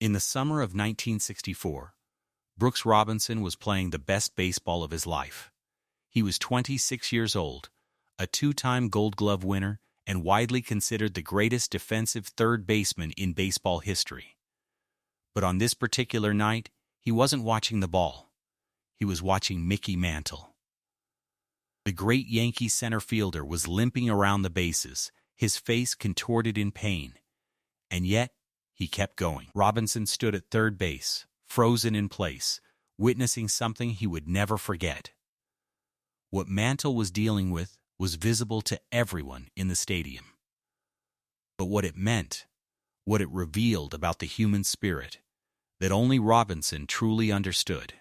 In the summer of 1964, Brooks Robinson was playing the best baseball of his life. He was 26 years old, a two-time Gold Glove winner, and widely considered the greatest defensive third baseman in baseball history. But on this particular night, he wasn't watching the ball. He was watching Mickey Mantle. The great Yankee center fielder was limping around the bases, his face contorted in pain. And yet, he kept going. Robinson stood at third base, frozen in place, witnessing something he would never forget. What Mantle was dealing with was visible to everyone in the stadium. But what it meant, what it revealed about the human spirit, that only Robinson truly understood.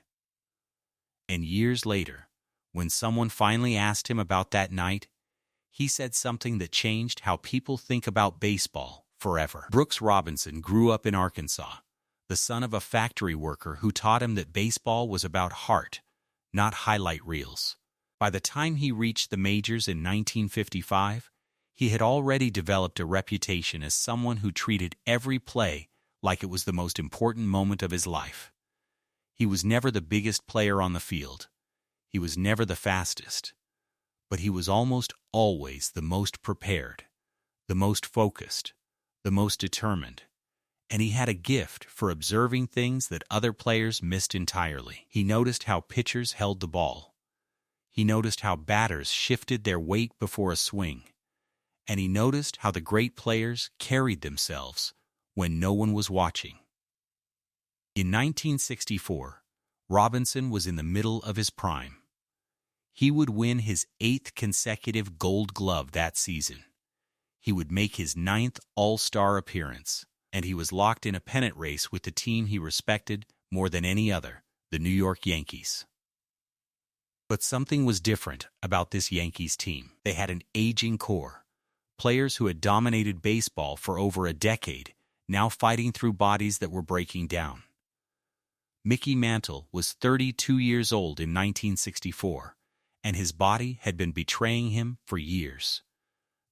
And years later, when someone finally asked him about that night, he said something that changed how people think about baseball forever. Brooks Robinson grew up in Arkansas, the son of a factory worker who taught him that baseball was about heart, not highlight reels. By the time he reached the majors in 1955, he had already developed a reputation as someone who treated every play like it was the most important moment of his life. He was never the biggest player on the field. He was never the fastest. But he was almost always the most prepared, the most focused, the most determined. And he had a gift for observing things that other players missed entirely. He noticed how pitchers held the ball. He noticed how batters shifted their weight before a swing. And he noticed how the great players carried themselves when no one was watching. In 1964, Robinson was in the middle of his prime. He would win his 8th consecutive Gold Glove that season. He would make his 9th All-Star appearance, and he was locked in a pennant race with the team he respected more than any other, the New York Yankees. But something was different about this Yankees team. They had an aging core, players who had dominated baseball for over a decade, now fighting through bodies that were breaking down. Mickey Mantle was 32 years old in 1964, and his body had been betraying him for years.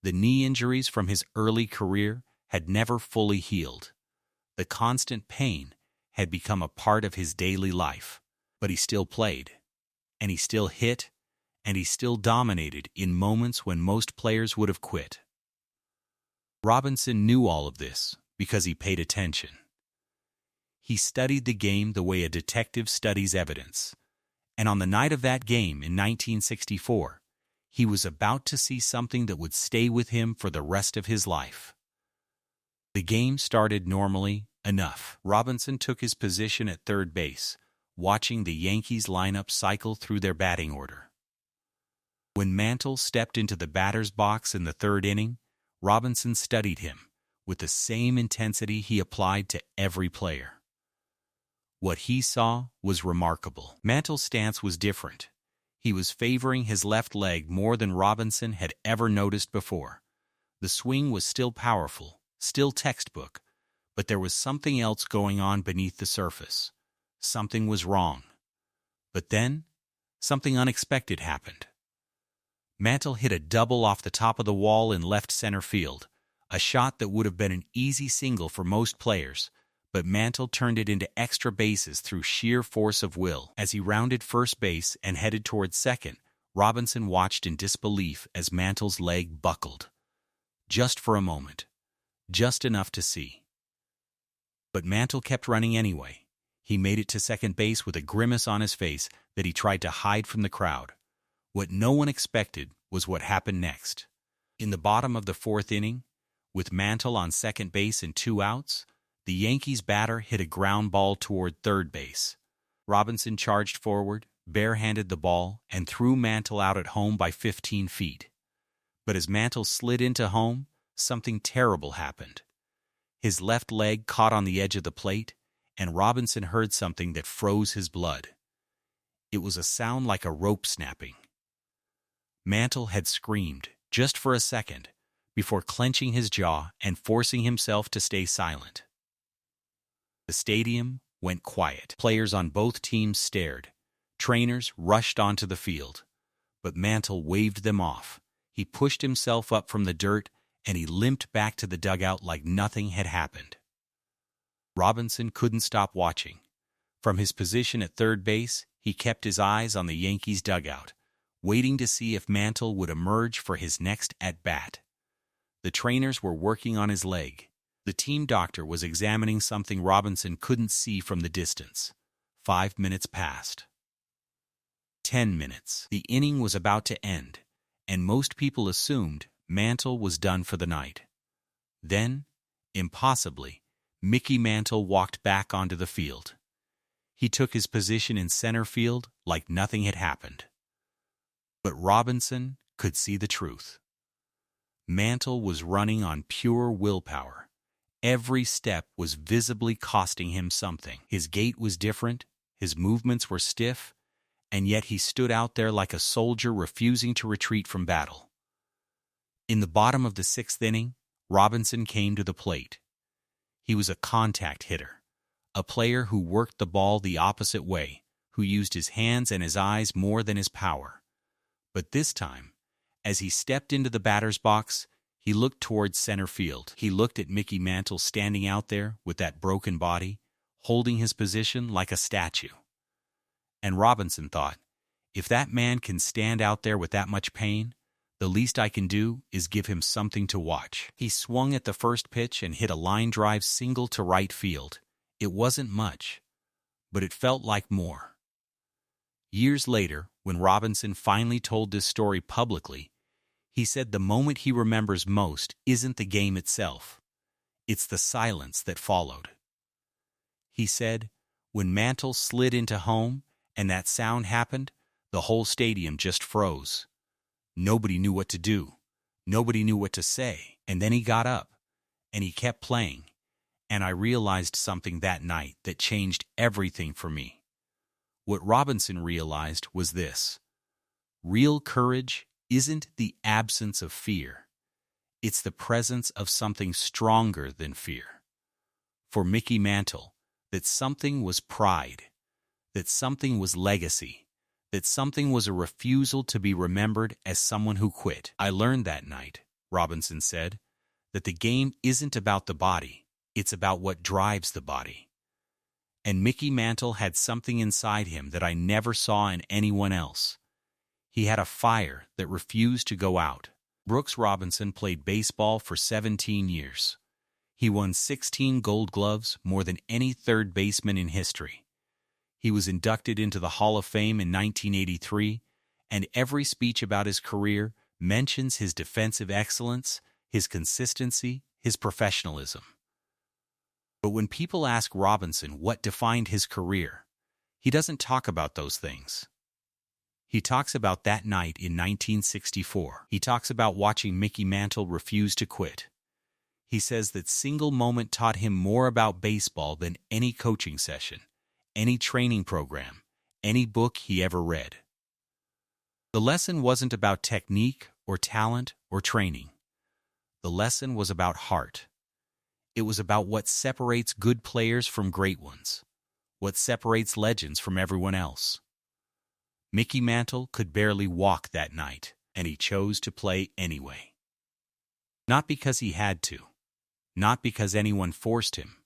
The knee injuries from his early career had never fully healed. The constant pain had become a part of his daily life, but he still played, and he still hit, and he still dominated in moments when most players would have quit. Robinson knew all of this because he paid attention. He studied the game the way a detective studies evidence, and on the night of that game in 1964, he was about to see something that would stay with him for the rest of his life. The game started normally enough. Robinson took his position at third base, watching the Yankees lineup cycle through their batting order. When Mantle stepped into the batter's box in the third inning, Robinson studied him with the same intensity he applied to every player. What he saw was remarkable. Mantle's stance was different. He was favoring his left leg more than Robinson had ever noticed before. The swing was still powerful, still textbook, but there was something else going on beneath the surface. Something was wrong. But then, something unexpected happened. Mantle hit a double off the top of the wall in left center field, a shot that would have been an easy single for most players, but Mantle turned it into extra bases through sheer force of will. As he rounded first base and headed towards second, Robinson watched in disbelief as Mantle's leg buckled. Just for a moment. Just enough to see. But Mantle kept running anyway. He made it to second base with a grimace on his face that he tried to hide from the crowd. What no one expected was what happened next. In the bottom of the fourth inning, with Mantle on second base and 2 outs, the Yankees batter hit a ground ball toward third base. Robinson charged forward, barehanded the ball, and threw Mantle out at home by 15 feet. But as Mantle slid into home, something terrible happened. His left leg caught on the edge of the plate, and Robinson heard something that froze his blood. It was a sound like a rope snapping. Mantle had screamed, just for a second, before clenching his jaw and forcing himself to stay silent. The stadium went quiet. Players on both teams stared. Trainers rushed onto the field. But Mantle waved them off. He pushed himself up from the dirt, and he limped back to the dugout like nothing had happened. Robinson couldn't stop watching. From his position at third base, he kept his eyes on the Yankees' dugout, waiting to see if Mantle would emerge for his next at-bat. The trainers were working on his leg. The team doctor was examining something Robinson couldn't see from the distance. 5 minutes passed. 10 minutes. The inning was about to end, and most people assumed Mantle was done for the night. Then, impossibly, Mickey Mantle walked back onto the field. He took his position in center field like nothing had happened. But Robinson could see the truth. Mantle was running on pure willpower. Every step was visibly costing him something. His gait was different, his movements were stiff, and yet he stood out there like a soldier refusing to retreat from battle. In the bottom of the 6th inning, Robinson came to the plate. He was a contact hitter, a player who worked the ball the opposite way, who used his hands and his eyes more than his power. But this time, as he stepped into the batter's box, he looked towards center field. He looked at Mickey Mantle standing out there with that broken body, holding his position like a statue. And Robinson thought, if that man can stand out there with that much pain, the least I can do is give him something to watch. He swung at the first pitch and hit a line drive single to right field. It wasn't much, but it felt like more. Years later, when Robinson finally told this story publicly, he said the moment he remembers most isn't the game itself. It's the silence that followed. He said, when Mantle slid into home and that sound happened, the whole stadium just froze. Nobody knew what to do. Nobody knew what to say. And then he got up, and he kept playing. And I realized something that night that changed everything for me. What Robinson realized was this: real courage isn't the absence of fear. It's the presence of something stronger than fear. For Mickey Mantle, that something was pride, that something was legacy, that something was a refusal to be remembered as someone who quit. I learned that night, Robinson said, that the game isn't about the body, it's about what drives the body. And Mickey Mantle had something inside him that I never saw in anyone else. He had a fire that refused to go out. Brooks Robinson played baseball for 17 years. He won 16 Gold Gloves, more than any third baseman in history. He was inducted into the Hall of Fame in 1983, and every speech about his career mentions his defensive excellence, his consistency, his professionalism. But when people ask Robinson what defined his career, he doesn't talk about those things. He talks about that night in 1964. He talks about watching Mickey Mantle refuse to quit. He says that single moment taught him more about baseball than any coaching session, any training program, any book he ever read. The lesson wasn't about technique or talent or training. The lesson was about heart. It was about what separates good players from great ones, what separates legends from everyone else. Mickey Mantle could barely walk that night, and he chose to play anyway. Not because he had to, not because anyone forced him,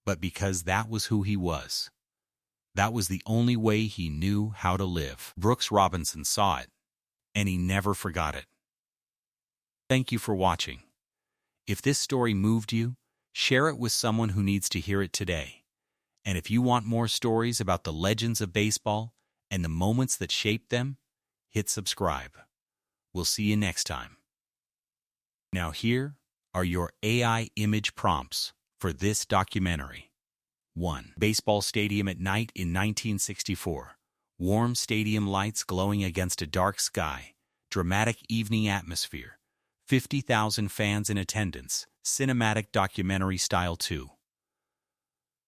but because that was who he was. That was the only way he knew how to live. Brooks Robinson saw it, and he never forgot it. Thank you for watching. If this story moved you, share it with someone who needs to hear it today. And if you want more stories about the legends of baseball and the moments that shaped them, hit subscribe. We'll see you next time. Now here are your AI image prompts for this documentary. 1. Baseball stadium at night in 1964. Warm stadium lights glowing against a dark sky. Dramatic evening atmosphere. 50,000 fans in attendance. Cinematic documentary style. 2.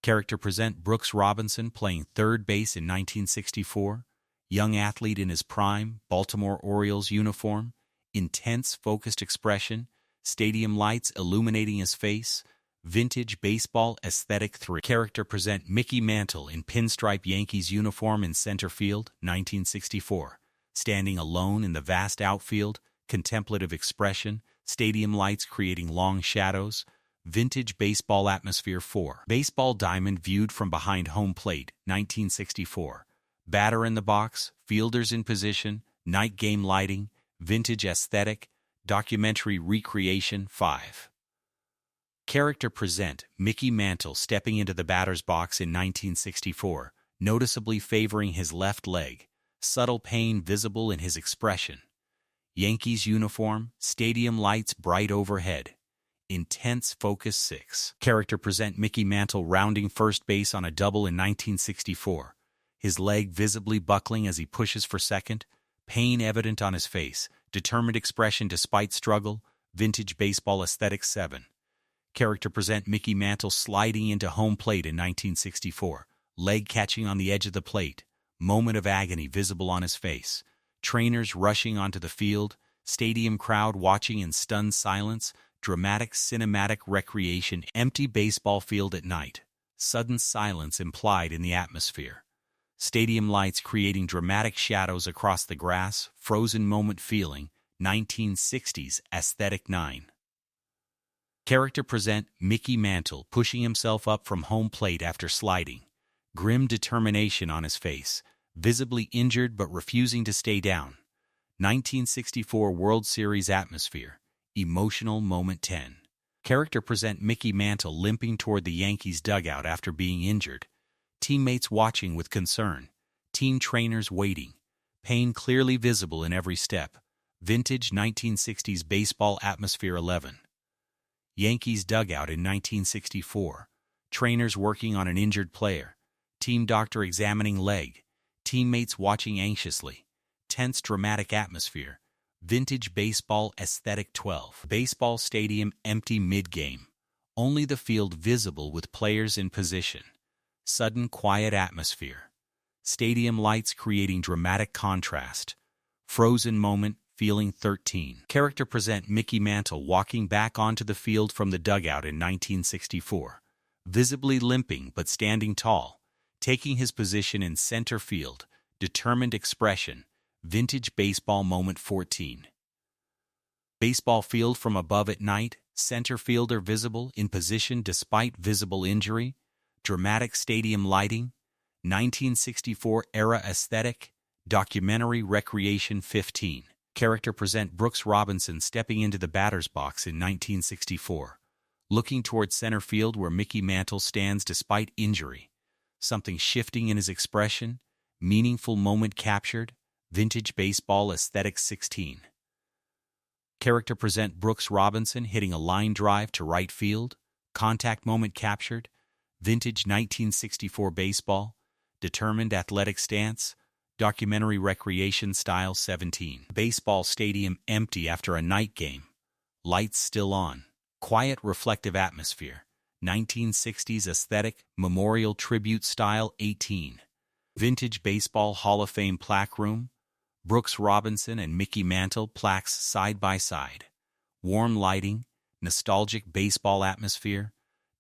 Character present: Brooks Robinson playing third base in 1964. Young athlete in his prime, Baltimore Orioles uniform. Intense, focused expression. Stadium lights illuminating his face. Vintage baseball aesthetic. 3. Character present: Mickey Mantle in pinstripe Yankees uniform in center field, 1964. Standing alone in the vast outfield. Contemplative expression. Stadium lights creating long shadows. Vintage Baseball Atmosphere 4. Baseball diamond viewed from behind home plate, 1964. Batter in the box, fielders in position, night game lighting, vintage aesthetic, documentary recreation 5. Character present, Mickey Mantle stepping into the batter's box in 1964, noticeably favoring his left leg, subtle pain visible in his expression. Yankees uniform, stadium lights bright overhead. Intense focus 6. Character present, Mickey Mantle rounding first base on a double in 1964, his leg visibly buckling as he pushes for second, pain evident on his face, determined expression despite struggle, vintage baseball aesthetic 7. Character present, Mickey Mantle sliding into home plate in 1964, leg catching on the edge of the plate, moment of agony visible on his face, trainers rushing onto the field, stadium crowd watching in stunned silence, dramatic cinematic recreation, empty baseball field at night, sudden silence implied in the atmosphere. Stadium lights creating dramatic shadows across the grass, frozen moment feeling, 1960s aesthetic 9. Character present, Mickey Mantle pushing himself up from home plate after sliding, grim determination on his face, visibly injured but refusing to stay down. 1964 World Series atmosphere, emotional moment 10. Character present, Mickey Mantle limping toward the Yankees dugout after being injured, teammates watching with concern, team trainers waiting, pain clearly visible in every step, vintage 1960s baseball atmosphere 11. Yankees dugout in 1964, trainers working on an injured player, team doctor examining leg, teammates watching anxiously, tense dramatic atmosphere, vintage baseball aesthetic 12. Baseball stadium empty mid-game, only the field visible with players in position, sudden quiet atmosphere, stadium lights creating dramatic contrast, frozen moment feeling 13. Character present, Mickey Mantle walking back onto the field from the dugout in 1964, visibly limping but standing tall, taking his position in center field, determined expression, vintage baseball moment 14. Baseball field from above at night, center fielder visible in position despite visible injury, dramatic stadium lighting, 1964 era aesthetic, documentary recreation 15. Character present, Brooks Robinson stepping into the batter's box in 1964, looking toward center field where Mickey Mantle stands despite injury, something shifting in his expression, meaningful moment captured, vintage baseball aesthetic 16. Character present, Brooks Robinson hitting a line drive to right field, contact moment captured, vintage 1964 baseball, determined athletic stance, documentary recreation style 17. Baseball stadium empty after a night game, lights still on, quiet reflective atmosphere, 1960s aesthetic, memorial tribute style 18. Vintage baseball Hall of Fame plaque room, Brooks Robinson and Mickey Mantle plaques side by side, warm lighting, nostalgic baseball atmosphere,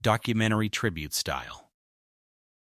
documentary tribute style.